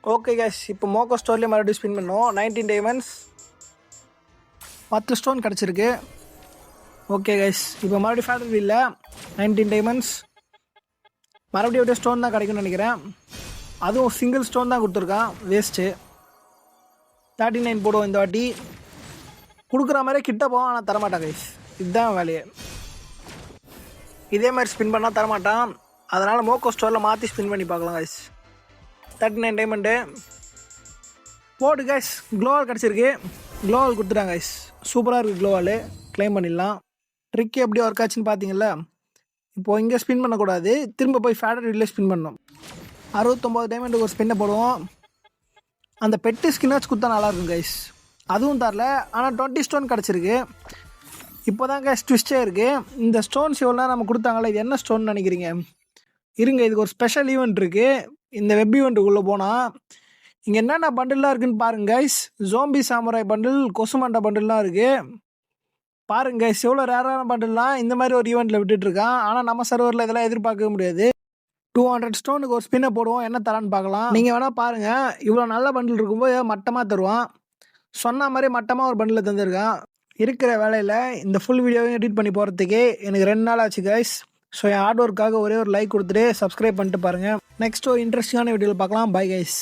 Okay guys, இப்போ மோக்கோ ஸ்டோர்லேயே மறுபடியும் spin பண்ணோம். 19 டைமண்ட்ஸ் 10 ஸ்டோன் கிடச்சிருக்கு. ஓகே கைஸ், இப்போ மறுபடியும் ஃபேக்டரி இல்லை. 19 டைமண்ட்ஸ் மறுபடியும் அப்படியே ஸ்டோன் தான் கிடைக்கும்னு நினைக்கிறேன். அதுவும் சிங்கிள் ஸ்டோன் தான் கொடுத்துருக்கான், வேஸ்ட்டு. 39 போடுவோம் இந்த வாட்டி. கொடுக்குற மாதிரியே கிட்ட போவோம், ஆனால் தரமாட்டான் கைஸ். இதுதான் வேலையே. இதே மாதிரி ஸ்பின் பண்ணால் தரமாட்டான். அதனால் மோக்கோ ஸ்டோரில் மாற்றி ஸ்பின் பண்ணி பார்க்கலாம் கைஸ். 39 டைமண்டு போடு கைஸ். க்ளோவால் கிடச்சிருக்கு. க்ளோவால் கொடுத்துட்டாங்க கைஸ். சூப்பராக இருக்குது க்ளோவால். க்ளைம் பண்ணிடலாம். ட்ரிக் எப்படி ஒர்க் ஆச்சுன்னு பார்த்தீங்களா? இப்போது இங்கே ஸ்பின் பண்ணக்கூடாது, திரும்ப போய் ஃபேக்டரியிலே ஸ்பின் பண்ணணும். 69 டைமண்டுக்கு ஒரு ஸ்பின்னை போடுவோம். அந்த பெட்டு ஸ்கின்னாச்சு கொடுத்தா நல்லாயிருக்கும் கைஸ். அதுவும் தரல, ஆனால் 20 ஸ்டோன் கிடச்சிருக்கு. இப்போ தான் கைஸ் ட்விஸ்டே இருக்குது. இந்த ஸ்டோன்ஸ் எவ்வளோ நம்ம கொடுத்தாங்களே, இது என்ன ஸ்டோன் நினைக்கிறீங்க? இருங்க, இதுக்கு ஒரு ஸ்பெஷல் ஈவெண்ட் இருக்குது. இந்த வெப் ஈவெண்ட்டுக்குள்ளே போனால் இங்கே என்னென்ன பண்டில்லாம் இருக்குதுன்னு பாருங்க கைஸ். ஜோம்பி சாமுராய் பண்டில், கொசுமண்டா பண்டில்லாம் இருக்குது. பாருங்க கைஸ், எவ்வளோ ரேரான பண்டில்லாம் இந்த மாதிரி ஒரு ஈவெண்ட்டில் விட்டுட்ருக்கான். ஆனால் நம்ம சர்வரில் இதெல்லாம் எதிர்பார்க்க முடியாது. 200 ஸ்டோனுக்கு ஒரு ஸ்பின்னை போடுவோம், என்ன தரான்னு பார்க்கலாம். நீங்கள் வேணால் பாருங்கள், இவ்வளோ நல்ல பண்டில் இருக்கும்போது மட்டமாக தருவான். சொன்ன மாதிரி மட்டமாக ஒரு பண்டில் தந்துருக்கான். இருக்கிற வேலையில் இந்த ஃபுல் வீடியோவையும் எடிட் பண்ணி போகிறதுக்கே எனக்கு 2 நாள் ஆச்சு கைஸ். ஸோ என் ஹார்ட் ஒர்க்காக ஒரே ஒரு லைக் கொடுத்துட்டு சப்ஸ்கிரைப் பண்ணிட்டு பாருங்கள். நெக்ஸ்ட் ஒரு இன்ட்ரெஸ்டிங்கான வீடியோவில் பார்க்கலாம். Bye guys.